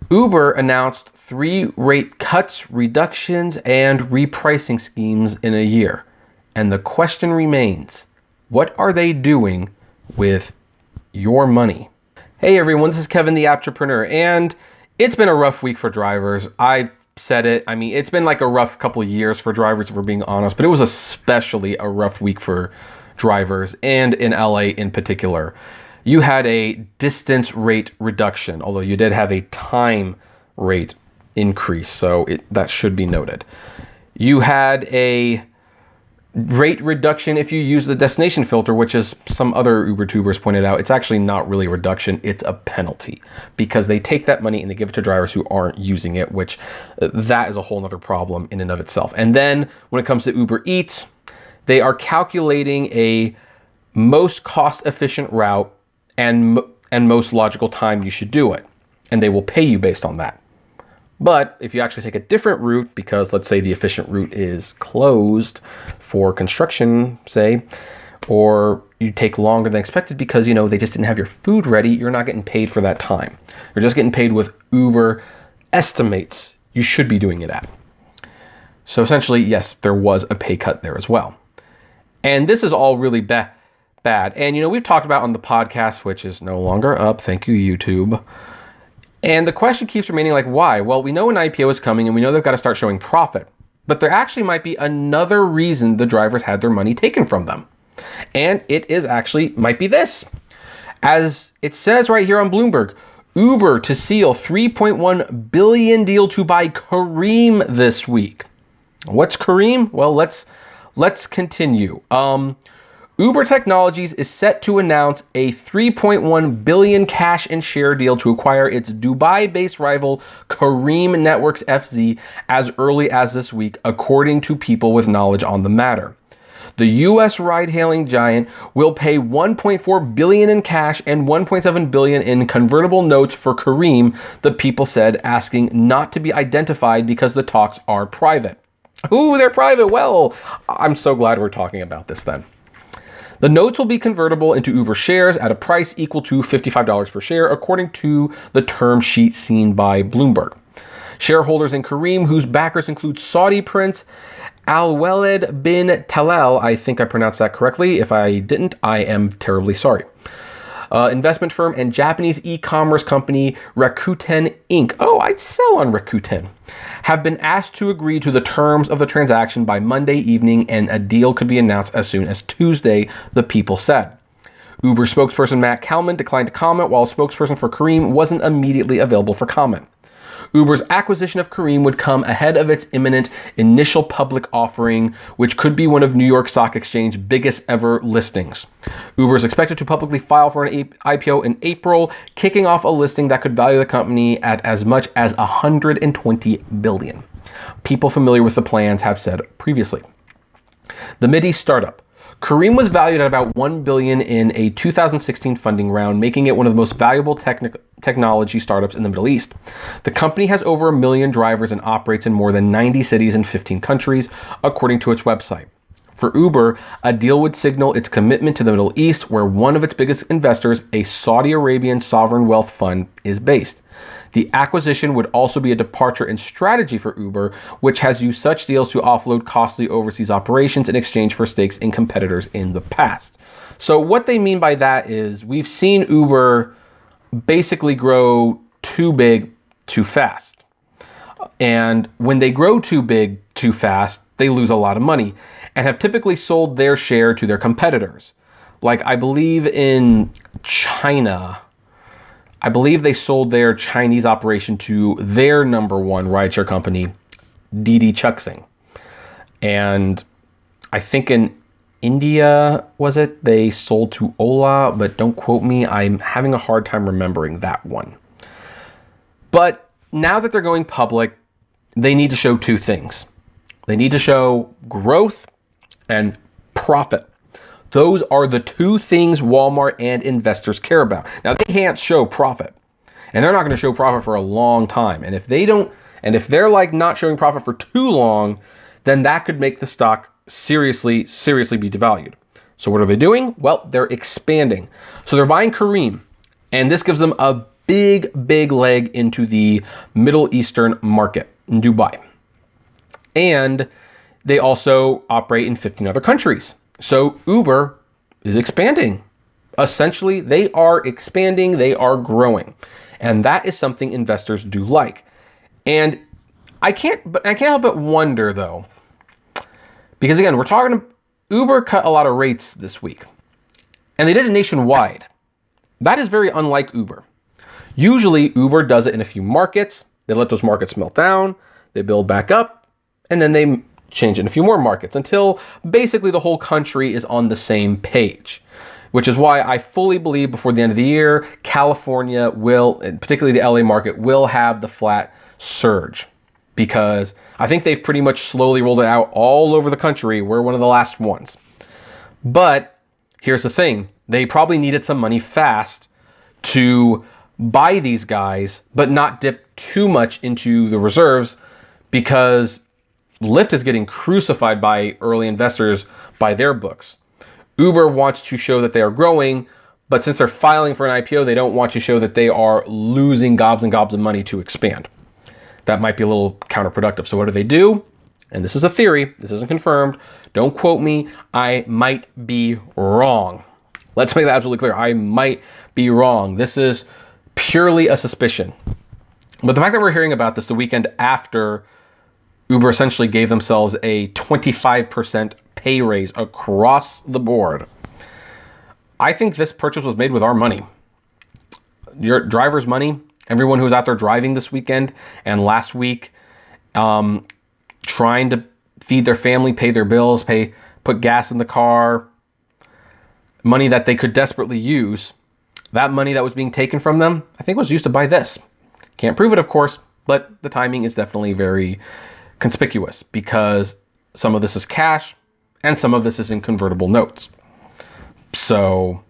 Uber announced 3 rate cuts, reductions, and repricing schemes in a year. And the question remains, what are they doing with your money? Hey everyone, this is Kevin the Apptrepreneur, and it's been a rough week for drivers. I've said it. I mean, it's been like a rough couple of years for drivers, if we're being honest, but it was especially a rough week for drivers, and in LA in particular. You had a distance rate reduction, although you did have a time rate increase, so that should be noted. You had a rate reduction if you use the destination filter, which is some other Uber tubers pointed out. It's actually not really a reduction, it's a penalty, because they take that money and they give it to drivers who aren't using it, which that is a whole nother problem in and of itself. And then when it comes to Uber Eats, they are calculating a most cost efficient route and most logical time you should do it. And they will pay you based on that. But if you actually take a different route, because let's say the efficient route is closed for construction, say, or you take longer than expected because, they just didn't have your food ready, you're not getting paid for that time. You're just getting paid with Uber estimates you should be doing it at. So essentially, yes, there was a pay cut there as well. And this is all really bad. And, we've talked about on the podcast, which is no longer up. Thank you, YouTube. And the question keeps remaining, like, why? Well, we know an IPO is coming and we know they've got to start showing profit. But there actually might be another reason the drivers had their money taken from them. And it might be this. As it says right here on Bloomberg, Uber to seal $3.1 billion deal to buy Careem this week. What's Careem? Well, let's continue. Uber Technologies is set to announce a $3.1 billion cash and share deal to acquire its Dubai-based rival Careem Networks FZ as early as this week, according to people with knowledge on the matter. The U.S. ride-hailing giant will pay $1.4 billion in cash and $1.7 billion in convertible notes for Careem, the people said, asking not to be identified because the talks are private. Ooh, they're private. Well, I'm so glad we're talking about this then. The notes will be convertible into Uber shares at a price equal to $55 per share, according to the term sheet seen by Bloomberg. Shareholders in Careem, whose backers include Saudi Prince Al-Waled bin Talal, I think I pronounced that correctly. If I didn't, I am terribly sorry. Investment firm and Japanese e-commerce company Rakuten Inc. Oh, I'd sell on Rakuten. Have been asked to agree to the terms of the transaction by Monday evening, and a deal could be announced as soon as Tuesday, the people said. Uber spokesperson Matt Kalman declined to comment, while a spokesperson for Careem wasn't immediately available for comment. Uber's acquisition of Careem would come ahead of its imminent initial public offering, which could be one of New York Stock Exchange's biggest ever listings. Uber is expected to publicly file for an IPO in April, kicking off a listing that could value the company at as much as $120 billion. People familiar with the plans have said previously. The Mideast startup. Careem was valued at about $1 billion in a 2016 funding round, making it one of the most valuable technology startups in the Middle East. The company has over 1 million drivers and operates in more than 90 cities in 15 countries, according to its website. For Uber, a deal would signal its commitment to the Middle East, where one of its biggest investors, a Saudi Arabian sovereign wealth fund, is based. The acquisition would also be a departure in strategy for Uber, which has used such deals to offload costly overseas operations in exchange for stakes in competitors in the past. So what they mean by that is we've seen Uber basically grow too big, too fast. And when they grow too big, too fast, they lose a lot of money and have typically sold their share to their competitors. Like I believe in China, they sold their Chinese operation to their number one rideshare company, Didi Chuxing. And I think in India, they sold to Ola, but don't quote me. I'm having a hard time remembering that one. But now that they're going public, they need to show 2 things. They need to show growth and profit. Those are the 2 things Walmart and investors care about. Now, they can't show profit, and they're not going to show profit for a long time. And if they're like not showing profit for too long, then that could make the stock seriously be devalued. So what are they doing? Well, they're expanding. So they're buying Careem, and this gives them a big leg into the Middle Eastern market in Dubai. And they also operate in 15 other countries. So Uber is expanding. Essentially, they are expanding, they are growing. And that is something investors do like. And I can't help but wonder though, because again, we're talking, Uber cut a lot of rates this week, and they did it nationwide. That is very unlike Uber. Usually Uber does it in a few markets. They let those markets melt down, they build back up, and then they change it in a few more markets until basically the whole country is on the same page. Which is why I fully believe before the end of the year, California will, and particularly the LA market, will have the flat surge. Because I think they've pretty much slowly rolled it out all over the country. We're one of the last ones. But here's the thing. They probably needed some money fast to buy these guys, but not dip too much into the reserves, because Lyft is getting crucified by early investors by their books. Uber wants to show that they are growing, but since they're filing for an IPO, they don't want to show that they are losing gobs and gobs of money to expand. That might be a little counterproductive. So what do? And this is a theory. This isn't confirmed. Don't quote me. I might be wrong. Let's make that absolutely clear. I might be wrong. This is purely a suspicion. But the fact that we're hearing about this the weekend after Uber essentially gave themselves a 25% pay raise across the board, I think this purchase was made with our money. Your driver's money, everyone who was out there driving this weekend and last week, trying to feed their family, pay their bills, put gas in the car, money that they could desperately use, that money that was being taken from them, I think was used to buy this. Can't prove it, of course, but the timing is definitely very conspicuous because some of this is cash and some of this is in convertible notes. So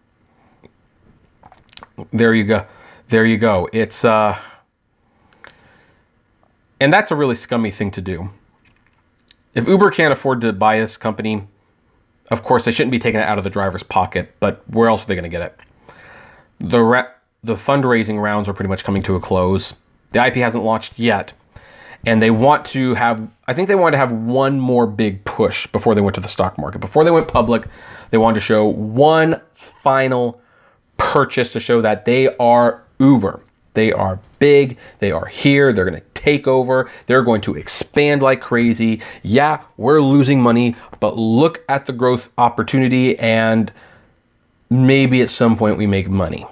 there you go. It's and that's a really scummy thing to do. If Uber can't afford to buy this company, of course they shouldn't be taking it out of the driver's pocket, but where else are they going to get it? The fundraising rounds are pretty much coming to a close. The IP hasn't launched yet, and they want to have, I think they wanted to have one more big push before they went to the stock market. Before they went public, they wanted to show one final purchase to show that they are Uber. They are big, they are here, they're going to take over, they're going to expand like crazy. Yeah, we're losing money, but look at the growth opportunity, and maybe at some point we make money.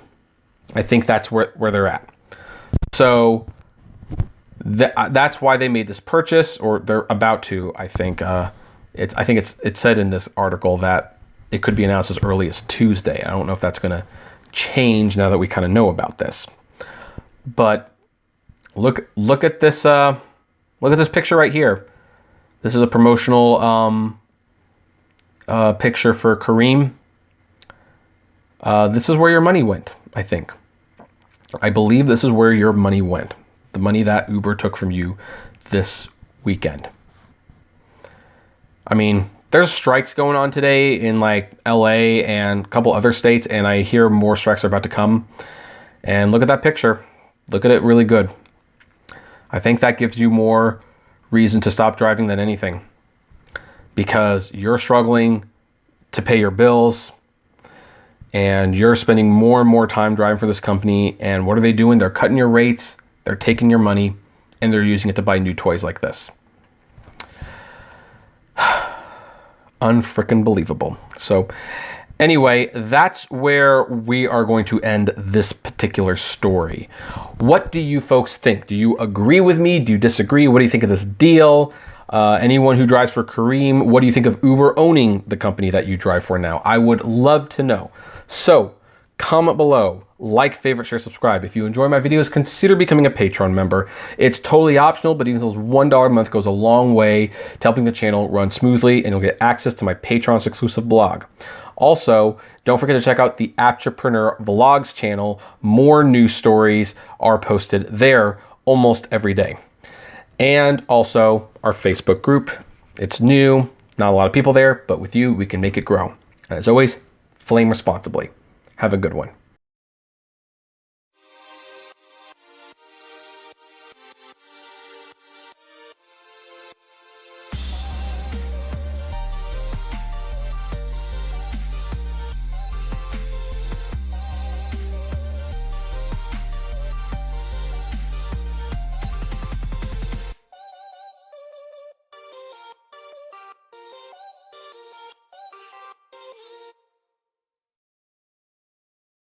I think that's where they're at. So that's why they made this purchase, or they're about to. I think it's said in this article that it could be announced as early as Tuesday. I don't know if that's going to change now that we kind of know about this. But look at this picture right here. This is a promotional picture for Kareem. This is where your money went, I think. I believe this is where your money went. The money that Uber took from you this weekend. I mean, there's strikes going on today in like LA and a couple other states, and I hear more strikes are about to come. And look at that picture. Look at it really good. I think that gives you more reason to stop driving than anything, because you're struggling to pay your bills and you're spending more and more time driving for this company. And what are they doing? They're cutting your rates, they're taking your money, and they're using it to buy new toys like this. Unfrickin' believable. So anyway, that's where we are going to end this particular story. What do you folks think? Do you agree with me? Do you disagree? What do you think of this deal? Anyone who drives for Kareem, what do you think of Uber owning the company that you drive for now? I would love to know. So comment below, like, favorite, share, subscribe. If you enjoy my videos, consider becoming a Patreon member. It's totally optional, but even those $1 a month goes a long way to helping the channel run smoothly, and you'll get access to my Patreon's exclusive blog. Also, don't forget to check out the Apptrepreneur Vlogs channel. More news stories are posted there almost every day. And also our Facebook group. It's new, not a lot of people there, but with you, we can make it grow. And as always, flame responsibly. Have a good one.